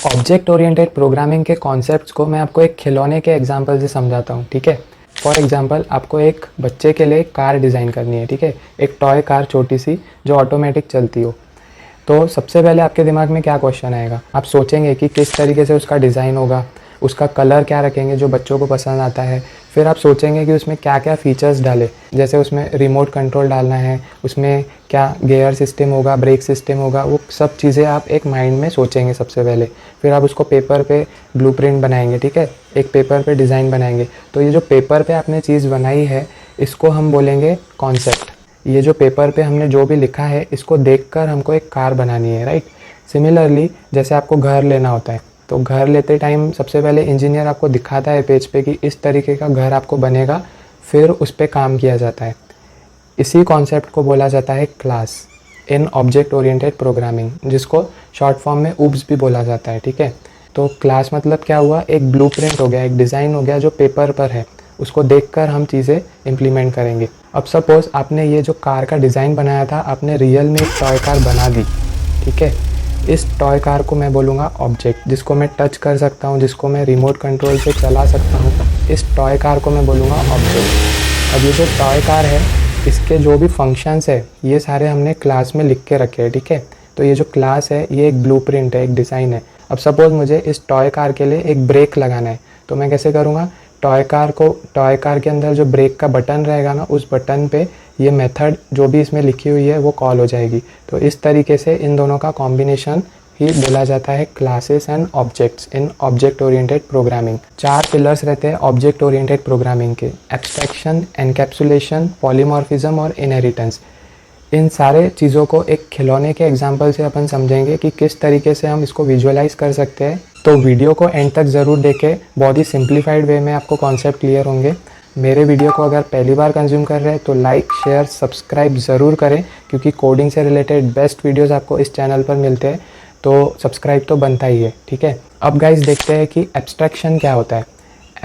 Object oriented programming के concepts को मैं आपको एक खिलौने के एग्जांपल से समझाता हूँ, ठीक है। फॉर एग्जांपल आपको एक बच्चे के लिए कार डिज़ाइन करनी है, ठीक है, एक टॉय कार छोटी सी जो ऑटोमेटिक चलती हो। तो सबसे पहले आपके दिमाग में क्या क्वेश्चन आएगा, आप सोचेंगे कि किस तरीके से उसका डिज़ाइन होगा, उसका कलर क्या रखेंगे जो बच्चों को पसंद आता है। फिर आप सोचेंगे कि उसमें क्या क्या फ़ीचर्स डालें, जैसे उसमें रिमोट कंट्रोल डालना है, उसमें क्या गियर सिस्टम होगा, ब्रेक सिस्टम होगा, वो सब चीज़ें आप एक माइंड में सोचेंगे सबसे पहले। फिर आप उसको पेपर पे ब्लूप्रिंट बनाएंगे, ठीक है, एक पेपर पे डिज़ाइन बनाएंगे। तो ये जो पेपर पे आपने चीज़ बनाई है इसको हम बोलेंगे कॉन्सेप्ट। ये जो पेपर पे हमने जो भी लिखा है इसको देखकर हमको एक कार बनानी है, राइट। सिमिलरली जैसे आपको घर लेना होता है, तो घर लेते टाइम सबसे पहले इंजीनियर आपको दिखाता है पेज पे कि इस तरीके का घर आपको बनेगा, फिर उस पर काम किया जाता है। इसी कॉन्सेप्ट को बोला जाता है class in object oriented programming, जिसको शॉर्ट फॉर्म में ऊप्स भी बोला जाता है, ठीक है। तो क्लास मतलब क्या हुआ, एक ब्लूप्रिंट हो गया, एक डिज़ाइन हो गया जो पेपर पर है, उसको देखकर हम चीज़ें इम्प्लीमेंट करेंगे। अब सपोज़ आपने ये जो कार का डिज़ाइन बनाया था, आपने रियल में एक टॉय कार बना दी, ठीक है। इस टॉय कार को मैं बोलूँगा ऑब्जेक्ट, जिसको मैं टच कर सकता हूँ, जिसको मैं रिमोट कंट्रोल से चला सकता हूँ। इस टॉय कार को मैं बोलूँगा ऑब्जेक्ट। अब ये जो टॉय कार है इसके जो भी फंक्शंस है ये सारे हमने क्लास में लिख के रखे हैं, ठीक है। तो ये जो क्लास है ये एक ब्लूप्रिंट है, एक डिज़ाइन है। अब सपोज़ मुझे इस टॉय कार के लिए एक ब्रेक लगाना है, तो मैं कैसे करूँगा, टॉय कार के अंदर जो ब्रेक का बटन रहेगा ना, उस बटन पे ये मेथड जो भी इसमें लिखी हुई है वो कॉल हो जाएगी। तो इस तरीके से इन दोनों का कॉम्बिनेशन ही बोला जाता है classes and objects in object oriented programming. 4 pillars रहते हैं ऑब्जेक्ट ओरिएंटेड प्रोग्रामिंग के, एब्स्ट्रैक्शन, एनकैप्सुलेशन, पॉलीमॉर्फिज्म और इनहेरिटेंस। इन सारे चीज़ों को एक खिलौने के एग्जाम्पल से अपन समझेंगे कि किस तरीके से हम इसको विजुअलाइज कर सकते हैं। तो वीडियो को एंड तक ज़रूर देखें, बहुत ही सिंप्लीफाइड वे में आपको कॉन्सेप्ट क्लियर होंगे। मेरे वीडियो को अगर पहली बार कंज्यूम कर रहे हैं तो लाइक, शेयर, सब्सक्राइब ज़रूर करें, क्योंकि कोडिंग से रिलेटेड बेस्ट वीडियोज़ आपको इस चैनल पर मिलते हैं। तो सब्सक्राइब तो बनता ही है, ठीक है। अब गाइस देखते हैं कि एब्स्ट्रैक्शन क्या होता है।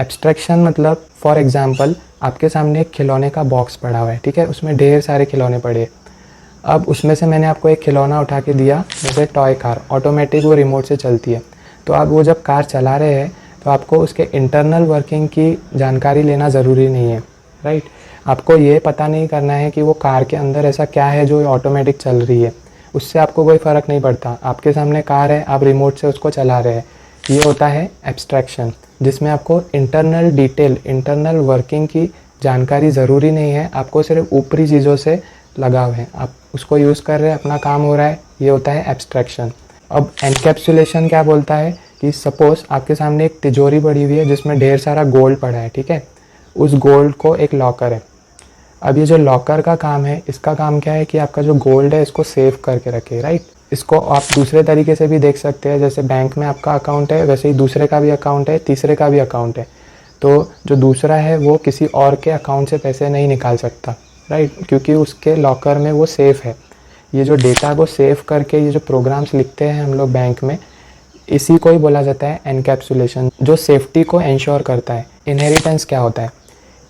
एब्स्ट्रैक्शन मतलब फॉर एग्जांपल आपके सामने एक खिलौने का बॉक्स पड़ा हुआ है, ठीक है, उसमें ढेर सारे खिलौने पड़े हैं। अब उसमें से मैंने आपको एक खिलौना उठा के दिया, जैसे टॉय कार, ऑटोमेटिक वो रिमोट से चलती है। तो आप वो जब कार चला रहे हैं तो आपको उसके इंटरनल वर्किंग की जानकारी लेना ज़रूरी नहीं है, राइट। आपको ये पता नहीं करना है कि वो कार के अंदर ऐसा क्या है जो ऑटोमेटिक चल रही है, उससे आपको कोई फ़र्क नहीं पड़ता। आपके सामने कार है, आप रिमोट से उसको चला रहे हैं। ये होता है एब्स्ट्रैक्शन, जिसमें आपको इंटरनल डिटेल, इंटरनल वर्किंग की जानकारी ज़रूरी नहीं है, आपको सिर्फ ऊपरी चीज़ों से लगाव है, आप उसको यूज़ कर रहे हैं, अपना काम हो रहा है। ये होता है एब्स्ट्रैक्शन। अब एनकैप्सुलेशन क्या बोलता है कि सपोज़ आपके सामने एक तिजोरी पड़ी हुई है जिसमें ढेर सारा गोल्ड पड़ा है, ठीक है। उस गोल्ड को एक लॉकर है। अब ये जो लॉकर का काम है, इसका काम क्या है कि आपका जो गोल्ड है इसको सेव करके रखे, राइट। इसको आप दूसरे तरीके से भी देख सकते हैं, जैसे बैंक में आपका अकाउंट है वैसे ही दूसरे का भी अकाउंट है, तीसरे का भी अकाउंट है। तो जो दूसरा है वो किसी और के अकाउंट से पैसे नहीं निकाल सकता, राइट, क्योंकि उसके लॉकर में वो सेफ़ है। ये जो डेटा को सेव करके ये जो प्रोग्राम्स लिखते हैं हम लोग बैंक में, इसी को ही बोला जाता है एनकैप्सुलेशन, जो सेफ्टी को इंश्योर करता है। इनहेरिटेंस क्या होता है,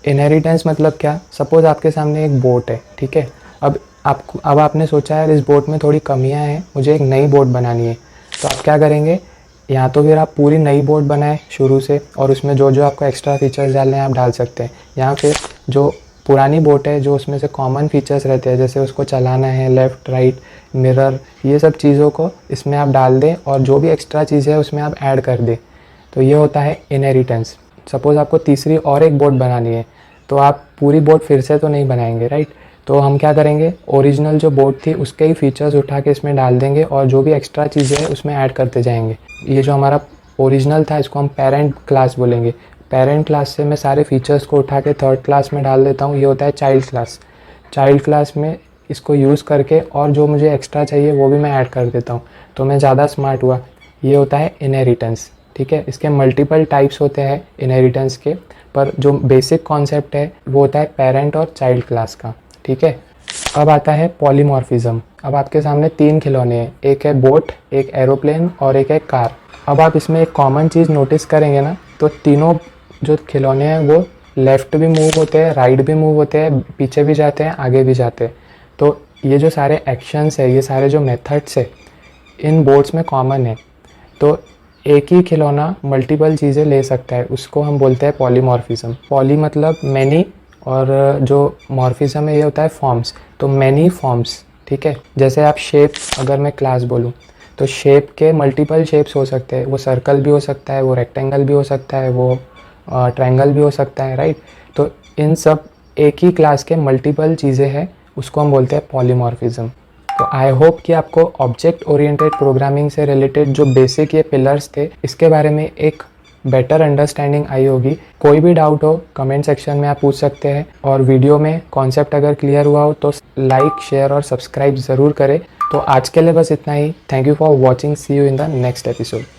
इनहेरिटेंस मतलब क्या, सपोज़ आपके सामने एक बोट है, ठीक है। अब आपने सोचा है इस बोट में थोड़ी कमियां हैं, मुझे एक नई बोट बनानी है। तो आप क्या करेंगे, या तो फिर आप पूरी नई बोट बनाएं शुरू से और उसमें जो जो आपको एक्स्ट्रा फीचर्स डालने हैं आप डाल सकते हैं, या फिर जो पुरानी बोट है जो उसमें से कॉमन फीचर्स रहते हैं, जैसे उसको चलाना है, लेफ़्ट राइट मिरर, ये सब चीज़ों को इसमें आप डाल दें और जो भी एक्स्ट्रा चीज़ है उसमें आप ऐड कर दें। तो ये होता है इनहेरिटेंस। सपोज़ आपको तीसरी और एक बोट बनानी है, तो आप पूरी बोट फिर से तो नहीं बनाएंगे, राइट। तो हम क्या करेंगे, ओरिजिनल जो बोट थी उसके ही फीचर्स उठा के इसमें डाल देंगे और जो भी एक्स्ट्रा चीज़ें हैं उसमें ऐड करते जाएंगे। ये जो हमारा ओरिजिनल था इसको हम पेरेंट क्लास बोलेंगे। पेरेंट क्लास से मैं सारे फीचर्स को उठा के थर्ड क्लास में डाल देता हूँ, ये होता है चाइल्ड क्लास। चाइल्ड क्लास में इसको यूज़ करके और जो मुझे एक्स्ट्रा चाहिए वो भी मैं ऐड कर देता हूँ, तो मैं ज़्यादा स्मार्ट हुआ। ये होता है इनहेरिटेंस, ठीक है। इसके मल्टीपल टाइप्स होते हैं इनहेरिटेंस के, पर जो बेसिक कॉन्सेप्ट है वो होता है पेरेंट और चाइल्ड क्लास का, ठीक है। अब आता है पॉलीमॉर्फिज्म। अब आपके सामने 3 खिलौने हैं, एक है बोट, एक एरोप्लेन और एक है कार। अब आप इसमें एक कॉमन चीज़ नोटिस करेंगे ना, तो तीनों जो खिलौने हैं वो लेफ़्ट भी मूव होते हैं, राइट भी मूव होते हैं, पीछे भी जाते हैं, आगे भी जाते हैं। तो ये जो सारे एक्शंस है, ये सारे जो मेथड्स है इन बोर्ड्स में कॉमन है। तो एक ही खिलौना मल्टीपल चीज़ें ले सकता है, उसको हम बोलते हैं पॉलीमॉर्फिज्म। पॉली मतलब मैनी, और जो मॉर्फिज्म है ये होता है फॉर्म्स, तो मैनी फॉर्म्स, ठीक है। जैसे आप शेप, अगर मैं क्लास बोलूँ तो शेप के मल्टीपल शेप्स हो सकते हैं, वो सर्कल भी हो सकता है, वो रेक्टेंगल भी हो सकता है, वो ट्रायंगल भी हो सकता है, राइट। तो इन सब एक ही क्लास के मल्टीपल चीज़ें हैं, उसको हम बोलते हैं पॉलीमॉर्फिज्म। तो आई होप कि आपको ऑब्जेक्ट ओरिएंटेड प्रोग्रामिंग से रिलेटेड जो बेसिक ये पिलर्स थे, इसके बारे में एक बेटर अंडरस्टैंडिंग आई होगी। कोई भी डाउट हो कमेंट सेक्शन में आप पूछ सकते हैं, और वीडियो में कॉन्सेप्ट अगर क्लियर हुआ हो तो लाइक, शेयर और सब्सक्राइब ज़रूर करें। तो आज के लिए बस इतना ही। Thank you for watching, see you in the next episode.